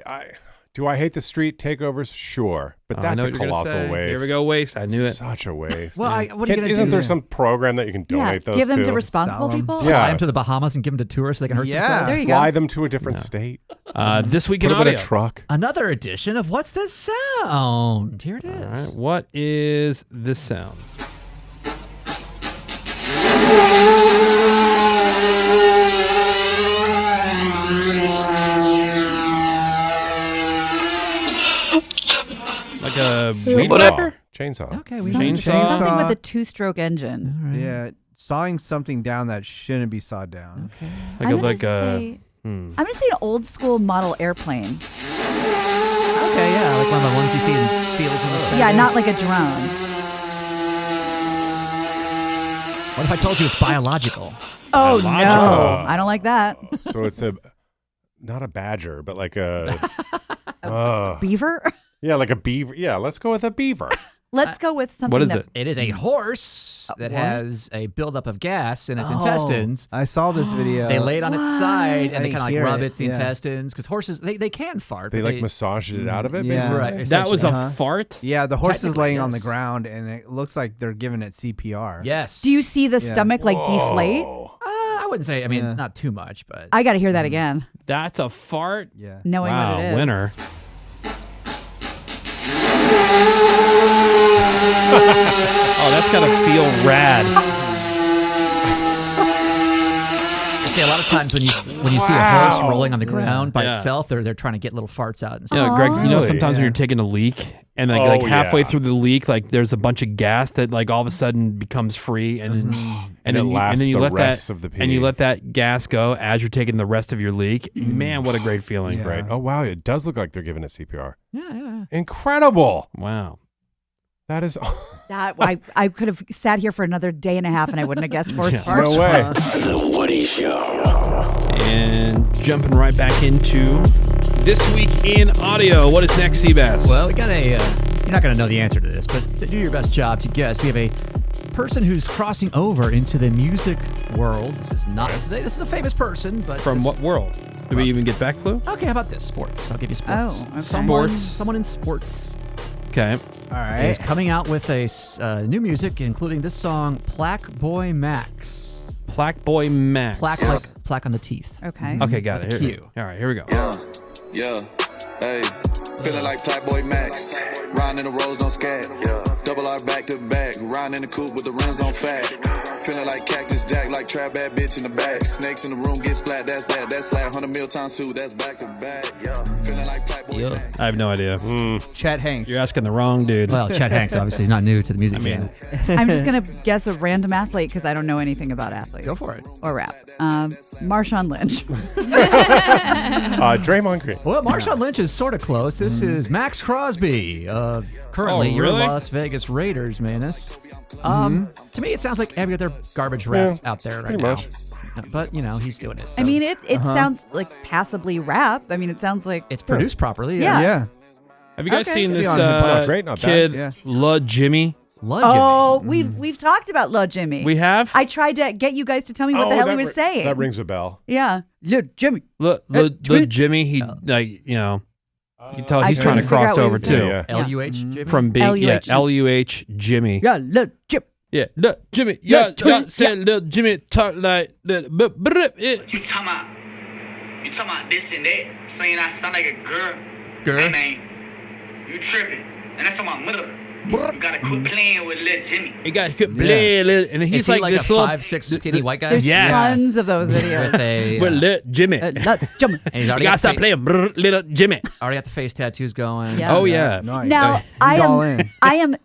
Okay, do I hate the street takeovers? Sure, but I that's know a what you're gonna colossal say. waste. Here we go, waste. I knew it. Such a waste. Well, what are you going to do? Isn't there some program that you can donate those give them to to? responsible Sell 'em. people. Fly Yeah. them to the Bahamas and give them to tourists so they can hurt Yeah. themselves? There you Fly go. them to a different state. This week in Put them in audio. a truck. Another edition of What's This Sound? Here it is. All right, what is this sound? Like a weed whacker? Chainsaw. Okay, we Chainsaw. Something with a two-stroke engine. All right. Yeah, sawing something down that shouldn't be sawed down. Okay. Like I'm a gonna like a. say- I'm gonna say an old school model airplane. Okay, yeah, like one of the ones you see in fields in the center. Yeah, not like a drone. What if I told you it's biological? Oh Biological. no, I don't like that. So it's not a badger, but like a. Beaver. Yeah, like a beaver. Yeah, let's go with a beaver. Let's go with something. What is that, it? It is a horse that what? has a buildup of gas in its intestines. I saw this video. They lay it on its side and I they kind of like hear rub it, its the yeah. intestines because horses they can fart. They but like massaged it out of it. Yeah. basically? Right. That was a Uh-huh. fart? Yeah, the horse is Technically, laying on the yes. ground, and it looks like they're giving it CPR. Yes. do you see the Yeah. stomach like deflate? Whoa. I wouldn't say. I mean, Yeah. it's not too much, but I got to hear that again, That's a fart? Yeah. knowing Wow, what it is. winner. Oh, that's got to feel rad. see a lot of times when you see a horse rolling on the ground by itself, they're trying to get little farts out and stuff. Yeah, Greg, you know Really? sometimes when Yeah. you're taking a leak and like halfway through the leak, like there's a bunch of gas that like all of a sudden becomes free and then it lasts you the let rest that of the and you pee. let that gas go as you're taking the rest of your leak. Man, what a great feeling! Yeah. Right. Oh wow, it does look like they're giving it CPR. Yeah. Incredible. Wow. That is That I could have sat here for another day and a half and I wouldn't have guessed horse Yeah. farts. no way. The Woody Show. And jumping right back into this week in audio. What is next, Seabass? Well, we got a. You're not going to know the answer to this, but to do your best job to guess, we have a person who's crossing over into the music world. This is not. This is a famous person, but from this- what world? Do we even get that clue? Okay, how about this? Sports. I'll give you sports. Oh, okay. Someone in sports. Okay. All right. Is coming out with a new music, including this song, Plaque Boy Max. Plaque Boy Max. Plaque like plaque on the teeth. Okay. Okay, got it. With a Here, Q. all right, here we go. Yeah, hey, feeling like Plaque Boy Max. Riding in the roads, don't scat. Double R back to back. Riding in the coupe with the rims on fat. Feeling like Cactus Jack, like trap bad bitch in the back. Snakes in the room, get splat, that's that. That's like 100 mil times 2, that's back to back. Feeling like Plaque Boy Max. I have no idea. Chet Hanks. You're asking the wrong dude. Well, Chet Hanks obviously is not new to the music game. I'm just going to guess a random athlete because I don't know anything about athletes. Go for it. Or rap. Marshawn Lynch. Draymond Green. Well, Marshawn Lynch is sort of close. This is Max Crosby, currently your really? Las Vegas Raiders, Manus. To me, it sounds like every other garbage rap out there right now. much. But, he's doing it. I mean, it sounds like passably rap. I mean, it sounds like it's produced properly. Yeah. Yeah. Have you guys Okay. seen this Be on hip hop. Great, not bad. kid, Yeah. La Jimmy? Love Jimmy. Oh, we've talked about Lil Jimmy. We have? I tried to get you guys to tell me what the hell he was saying. That rings a bell. Yeah, Lil Jimmy. La Jimmy, he, like, you know, you can tell I he's trying to couldn't figure cross out what he over was too. saying. Yeah. L-U-H Jimmy? From being, L-U-H. L-U-H Jimmy. Yeah, Lil Jimmy. Yeah, look, Jimmy. Yeah, Yeah, said little Jimmy talk like little. You talking about this and that, saying I sound like a girl. Hey man, you tripping. And that's on my mother. You gotta quit playing with little Jimmy. He got good play, and then he's Is he like this a little 5'6" skinny white guy? There's Yes. tons of those videos. With a, with little Jimmy. Lil Jimmy. and he's You already gotta got, stop playing, little Jimmy. already got the face tattoos going. Yeah. Oh yeah. Nice. Now He's all in. I am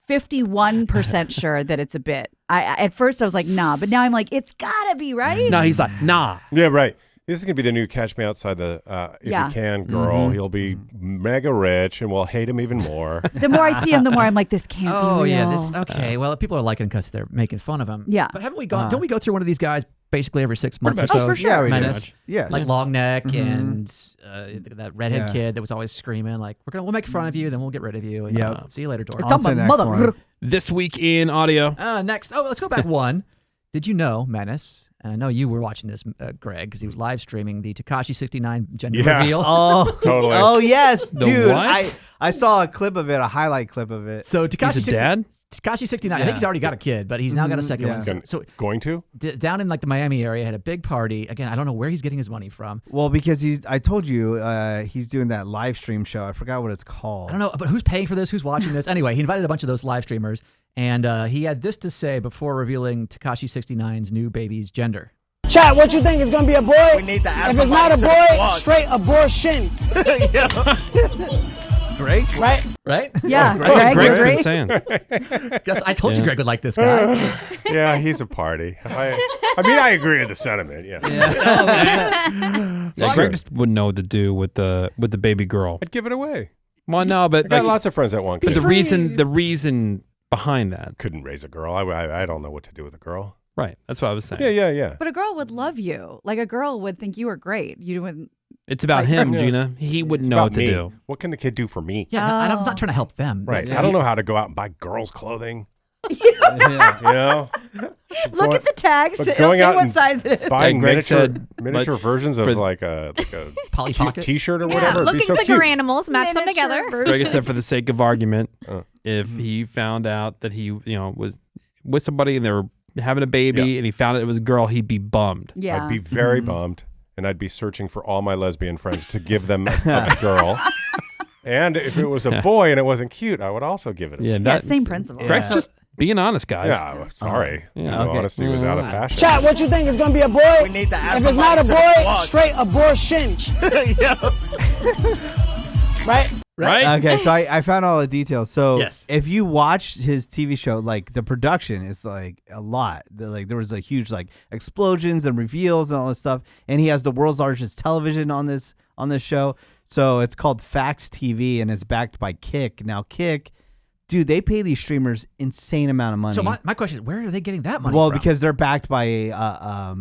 51% sure that it's a bit. I at first I was like, nah, but now I'm like, it's gotta be, right? No, he's like, nah. Yeah, right. This is gonna be the new Catch Me Outside the If Yeah. You Can girl. He'll be mega rich, and we'll hate him even more. The more I see him, the more I'm like, this can't Oh be real. yeah, this okay. Well, people are liking because they're making fun of him. Yeah. but haven't we gone? Don't we go through one of these guys basically every 6 months or much. so? Oh, for sure. Yeah, we do. Menace. Yes. Like Long Neck and that redhead Yeah. kid that was always screaming like, "We'll make fun of you, then we'll get rid of you." And, Yep. see you later, Doris. It's talking On to about the next mother. one. This week in audio. Next, let's go back one. Did you know, Menace? And I know you were watching this, Greg, because he was live streaming the Tekashi 69 gender Yeah. reveal. Oh, Totally. Oh yes, The dude. what? I saw a clip of it, a highlight clip of it. So Tekashi He's a dad? Tekashi 69. I think he's already got a kid, but he's now got a second Yeah. one. Gonna- So Going to? down in like the Miami area, had a big party. Again, I don't know where he's getting his money from. Well, because I told you, he's doing that live stream show. I forgot what it's called. I don't know, but who's paying for this? Who's watching this? Anyway, he invited a bunch of those live streamers, and he had this to say before revealing Tekashi 69's new baby's gender. Chat, what you think is gonna be a boy? We need to ask if it's not a boy, straight abortion. Great. Right? Right? Yeah, That's what Greg, Greg's agree? been saying. I told you Greg would like this guy. Yeah, he's a party. I mean, I agree with the sentiment. Yeah. Yeah, Greg just wouldn't know what to do with the baby girl. I'd give it away. Well, no, I but got like, lots of friends that want but kids. the reason behind that. Couldn't raise a girl. I don't know what to do with a girl. Right. That's what I was saying. Yeah. But a girl would love you. Like a girl would think you were great. You wouldn't. It's about Like, him, yeah. Gina. He wouldn't It's know about what to me. do. What can the kid do for me? Yeah, I'm not trying to help them. Right. But, I don't know how to go out and buy girls' clothing. Yeah. You know? Look at the tags. but It'll going say out what and size it is. Buying Greg miniature said, miniature but versions of for- like a Polly cute Pocket? T-shirt or Yeah, whatever. It'd be looking so bigger cute. animals, match them Miniature together. version. Greg said, for the sake of argument, if he found out that he, was with somebody and they were having a baby and he found out it was a girl, he'd be bummed. Yeah. I'd be very bummed, and I'd be searching for all my lesbian friends to give them a girl. And if it was a boy and it wasn't cute, I would also give it. Yeah, Yeah, that, same principle. Greg's just being honest, guys. Yeah, well, sorry. Yeah, You know, honesty was out of fashion. Chat, what you think is gonna be a boy? We need to ask if it's not a boy, straight abortion. Right? Right? Okay, so I found all the details. So Yes. if you watch his TV show, like the production is like a lot. Like there was a huge like explosions and reveals and all this stuff. And he has the world's largest television on this show. So it's called Fax TV and it's backed by Kick. Now Kick, dude, they pay these streamers insane amount of money. So my question is, where are they getting that money well, from? because they're backed by a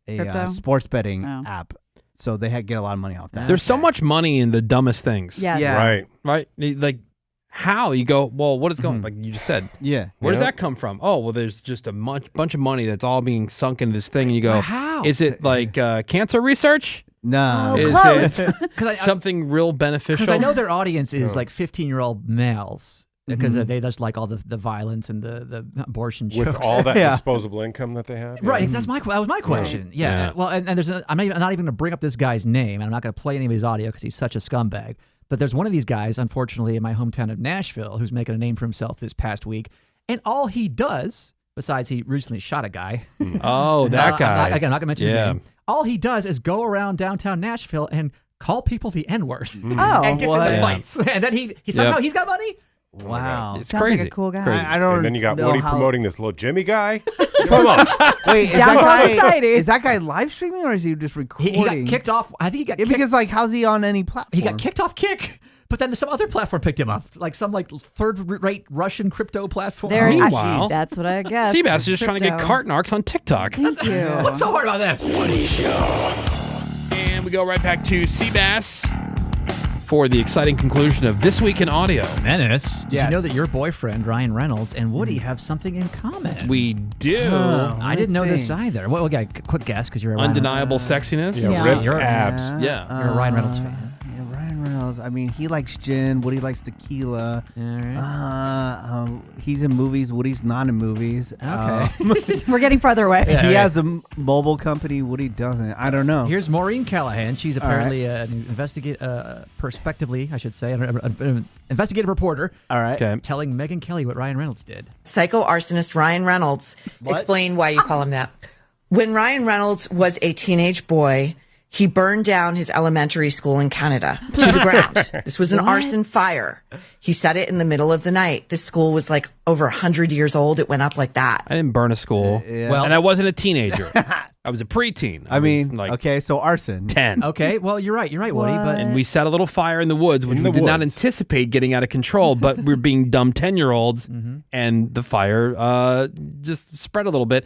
Crypto? sports betting Oh. app. So they get a lot of money off that. There's so much money in the dumbest things. Yes. Yeah. Right. Right? Like, how? You go, well, what is going like you just said. Yeah. Where does Yeah. that come from? Oh, well, there's just a bunch of money that's all being sunk into this thing. And you go, How? is it like cancer research? No. Is close. it something real beneficial? Because I know their audience is like 15-year-old males. Because they just like all the violence and the abortion jokes. With all that disposable income that they have. Right, that was my question. Yeah. Well, and there's I'm not even going to bring up this guy's name, and I'm not going to play any of his audio because he's such a scumbag. But there's one of these guys, unfortunately, in my hometown of Nashville, who's making a name for himself this past week, and all he does, besides he recently shot a guy. Oh, that guy. Again, I'm not going to mention his name. All he does is go around downtown Nashville and call people the N-word. And gets into fights. And then he somehow he's got money. Wow. It's Sounds crazy. like a cool guy. I don't. And then you got know Woody how- promoting this little Jimmy guy. Come on. Wait, is Downfall that guy? Society. Is that guy live streaming or is he just recording? He got kicked off. I think he got Yeah, kicked. because like, how's he on any platform? He got kicked off Kick, but then some other platform picked him up, like some third-rate Russian crypto platform. Meanwhile, that's what I guess. Seabass is just trying to get Crypto. carton arcs on TikTok. Thank you. What's so hard about this? Woody Show. And we go right back to Seabass for the exciting conclusion of This Week in Audio. Menace, did you Yes. know that your boyfriend, Ryan Reynolds, and Woody have something in common? We do. I didn't know this either. Well, okay, quick guess, because you're a Undeniable sexiness. Yeah, ripped abs. Yeah. You're a Ryan Reynolds fan. Yeah, Ryan Reynolds. I mean, he likes gin. Woody likes tequila. All right. He's in movies. Woody's not in movies. Okay. We're getting farther away. He has a mobile company. Woody doesn't. I don't know. Here's Maureen Callahan. She's apparently an prospectively, I should say, an investigative reporter. All right. Okay. Telling Megan Kelly what Ryan Reynolds did. Psycho arsonist Ryan Reynolds. Explain why you call him that. When Ryan Reynolds was a teenage boy, he burned down his elementary school in Canada to the ground. This was an arson fire. He set it in the middle of the night. This school was like over 100 years old. It went up like that. I didn't burn a school. Well- and I wasn't a teenager. I was a preteen. I mean, was like okay, so arson. 10. Okay, well, you're right, Woody. But And we set a little fire in the woods, which we did not anticipate getting out of control, but we were being dumb 10-year-olds, and the fire just spread a little bit.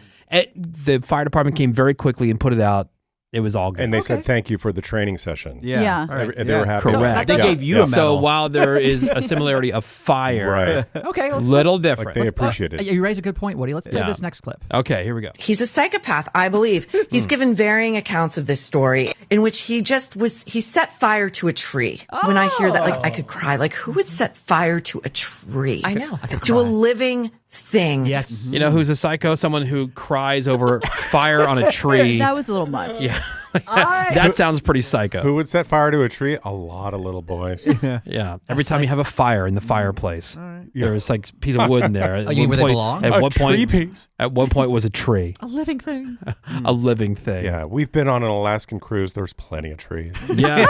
The fire department came very quickly and put it out. It was all good. And they said thank you for the training session. Yeah. They were happy. Correct. They gave you a medal. So while there is a similarity of fire, Right. okay, let's little different. Like they appreciate it. You raise a good point, Woody. Let's play this next clip. Okay, here we go. He's a psychopath, I believe. He's given varying accounts of this story in which he set fire to a tree. When I hear that, like, I could cry. Like, who would set fire to a tree? I know. To a living thing. Yes. You know who's a psycho? Someone who cries over fire on a tree. That was a little much. Yeah. That sounds pretty psycho. Who would set fire to a tree? A lot of little boys. Yeah. Every time you have a fire in the fireplace, there's like a piece of wood in there. At you mean one where they point- belong? At A one point, tree piece. At one point, it was a tree, A living thing. a living thing. Yeah, we've been on an Alaskan cruise. There's plenty of trees. Yeah.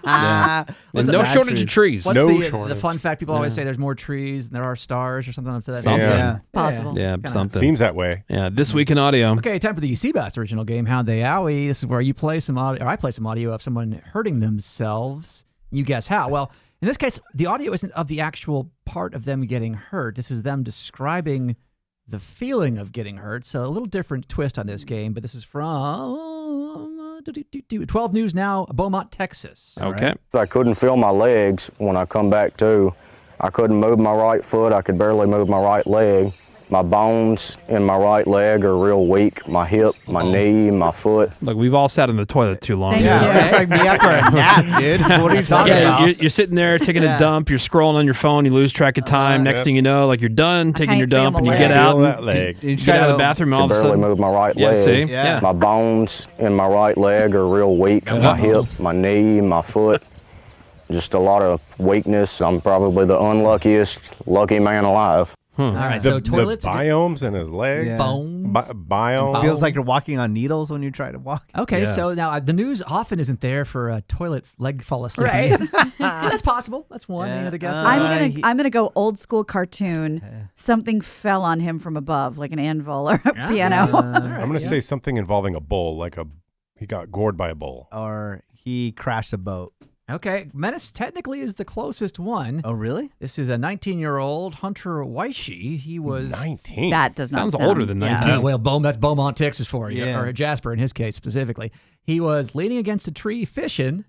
Yeah. And no shortage of trees. What's No the shortage. fun fact people always say? There's more trees than there are stars, or something up to that. Something. Yeah. It's possible. Yeah, It's kinda- something. Seems that way. Yeah. This week in audio. Okay, time for the Seabass original game, Hound They Owie. This is where you play some audio, or I play some audio of someone hurting themselves. You guess how. Well, in this case, the audio isn't of the actual part of them getting hurt. This is them describing the feeling of getting hurt. So a little different twist on this game, but this is from 12 News Now, Beaumont, Texas. Okay. I couldn't feel my legs when I come back to. I couldn't move my right foot. I could barely move my right leg. My bones in my right leg are real weak. My hip, my knee, my foot. Look, we've all sat in the toilet too long. Thank Yeah, you. that's like me after a nap, dude. What are you talking Yeah, about? you're sitting there taking a dump. You're scrolling on your phone. You lose track of time. Next thing you know, like you're done taking can't your dump, feel and you my get leg. out. Feel and that leg. You get out of the bathroom, and all Could of a barely sudden, move my right yeah, leg. see? Yeah. My bones in my right leg are real weak. My hip, my knee, my foot. Just a lot of weakness. I'm probably the unluckiest lucky man alive. All right, so The toilets. biomes in his legs. Yeah. Bones. Biome. Feels like you're walking on needles when you try to walk. Okay, Yeah. so now the news often isn't there for a toilet leg fall asleep. Right. That's possible. That's one. Any other guesses? I'm gonna go old school cartoon. Something fell on him from above, like an anvil or a piano. I'm going to say something involving a bull, like he got gored by a bull. Or he crashed a boat. Okay, Menace technically is the closest one. Oh, really? This is a 19-year-old Hunter Weishi. He was 19. That does not Sounds sound older than 19. well, that's Beaumont, Texas for you, Yeah. or Jasper in his case specifically. He was leaning against a tree fishing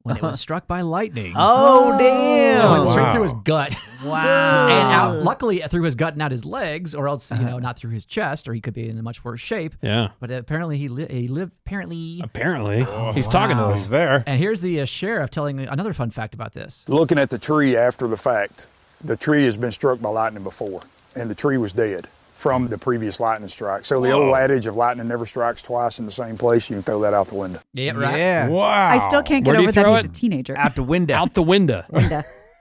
when it was struck by lightning. Oh, damn. It went straight through his gut. Wow. And out, luckily, through his gut and out his legs, or else, not through his chest, or he could be in a much worse shape. Yeah. But apparently, he lived, apparently. He's talking to us. He's there. And here's the sheriff telling another fun fact about this. Looking at the tree after the fact, the tree has been struck by lightning before, and the tree was dead from the previous lightning strike. So the old adage of lightning never strikes twice in the same place, you can throw that out the window. Yeah, right. Yeah. Wow. I still can't get Where do you over that throw he's it? a teenager. Out the window. Out the window.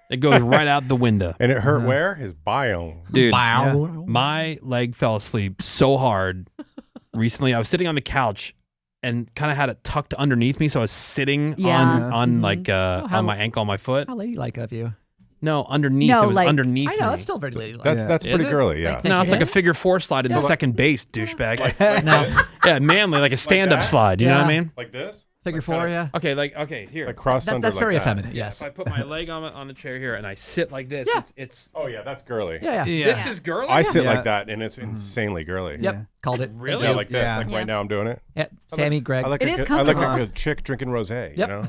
It goes right out the window. And it hurt where? His biome. Dude, Wow. my leg fell asleep so hard recently. I was sitting on the couch and kind of had it tucked underneath me, so I was sitting on like on my ankle, on my foot. How ladylike of you. No, underneath. No, it was like- underneath I know, me. that's still very ladylike. That's Is pretty it? girly, yeah. No, it's like a Yes. figure 4 slide in the second base, douchebag. No. Yeah, manly, like a stand-up that? slide. You know what I Yeah. mean? Like this? Figure 4, yeah. Okay, here. Like crossed under That's like very that. effeminate, yes. If I put my leg on the chair here and I sit like this, Yeah. it's Oh, yeah, that's girly. Yeah. this is girly. I sit Yeah. like that, and it's insanely girly. Yep. Called it. Really? Yeah, like this. Yeah. Like right now I'm doing it. Yeah. Sammy, Greg. I like It a is good, I like a comfortable. good chick drinking rosé, Yep. you know?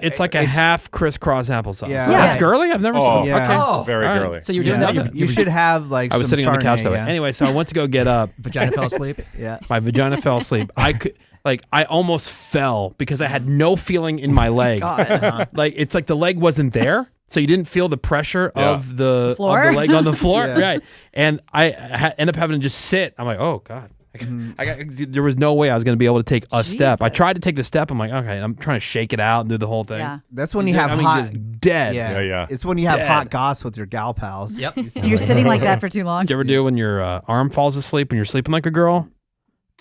It's like a half crisscross applesauce. Yeah. That's Yeah. girly? I've never Oh, seen yeah. Okay. Oh. Very All right. girly. So you're doing that. You should have like. I was some sitting on the couch Chardonnay, that way. yeah. Anyway, so I went to go get up. Vagina fell asleep. Yeah. My vagina fell asleep. I almost fell because I had no feeling in my leg. Like it's like the leg wasn't there, so you didn't feel the pressure of the Floor? leg on the floor, Yeah. right? And I end up having to just sit. I'm like, oh god. There was no way I was going to be able to take a step. I tried to take the step. I'm like, okay, I'm trying to shake it out and do the whole thing. Yeah. That's when you have hot. just dead. Yeah. Yeah. It's when you have Dead. hot goss with your gal pals. Yep. You're sitting like that for too long. Did you ever do when your arm falls asleep when you're sleeping like a girl?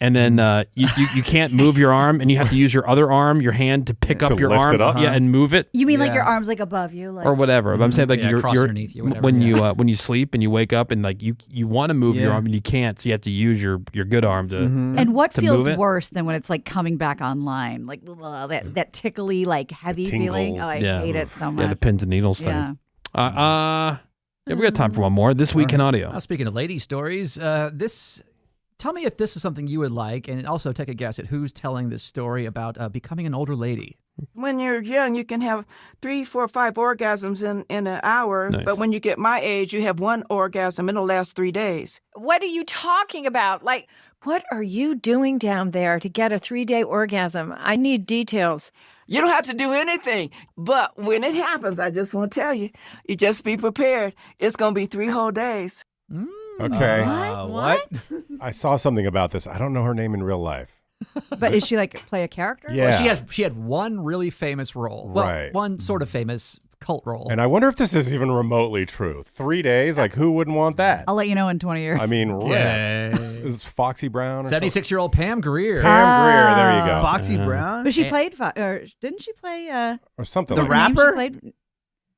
And then you can't move your arm, and you have to use your other arm, your hand, to pick To up your lift arm, it up? and move it, You mean like Yeah. your arms like above you, like or whatever. But I'm saying like Yeah, you're cross underneath you, whatever, when yeah. when you sleep and you wake up and like you want to move your Yeah. arm and you can't, so you have to use your good arm to. And what to feels move it? worse than when it's like coming back online, like ugh, that tickly, like heavy feeling? tingles. Oh, I Yeah. hate it so much. Yeah, the pins and needles Yeah. thing. Yeah, we got time for one more. This week in audio. Now, speaking of lady stories, tell me if this is something you would like, and also take a guess at who's telling this story about becoming an older lady. When you're young, you can have 3, 4, 5 orgasms in an hour. Nice. But when you get my age, you have one orgasm. It'll last 3 days. What are you talking about? Like, what are you doing down there to get a 3-day orgasm? I need details. You don't have to do anything. But when it happens, I just want to tell you, you just be prepared. It's going to be 3 whole days. Okay. What? I saw something about this. I don't know her name in real life. But is she like play a character? Yeah. Well, she had one really famous role. Well, Right. one sort of famous cult role. And I wonder if this is even remotely true. 3 days? Like, who wouldn't want that? I'll let you know in 20 years. I mean, is Foxy Brown or 76-year-old Pam Grier. Pam Grier, there you go. Foxy Brown? But she played, or didn't she play or something The like name rapper? She played?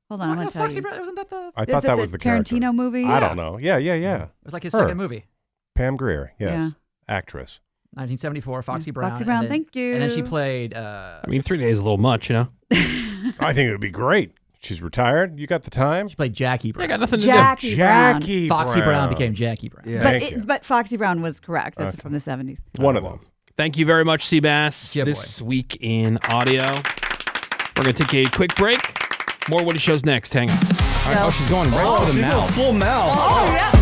Hold on, I'm going to tell Foxy you. Brown, wasn't that the... I Is thought it that the was the Tarantino character. movie? I don't know. Yeah. It was like his Her. second movie. Pam Grier, yes. Yeah. Actress. 1974, Foxy Brown. Foxy Brown, and then, thank you. And then she played... I mean, 3 days is a little much, you know. I think it would be great. She's retired. You got the time? She played Jackie Brown. I got nothing to Jackie do. Brown. Jackie Foxy Brown Brown became Jackie Brown. Yeah. But Foxy Brown was correct. That's Okay. from the 70s. One of them. Thank you very much, Seabass. Yeah, boy. This week in audio. We're going to take a quick break. More Woody Shows next. Hang on. All right, she's going right for the mouth. Full mouth. Oh, yeah.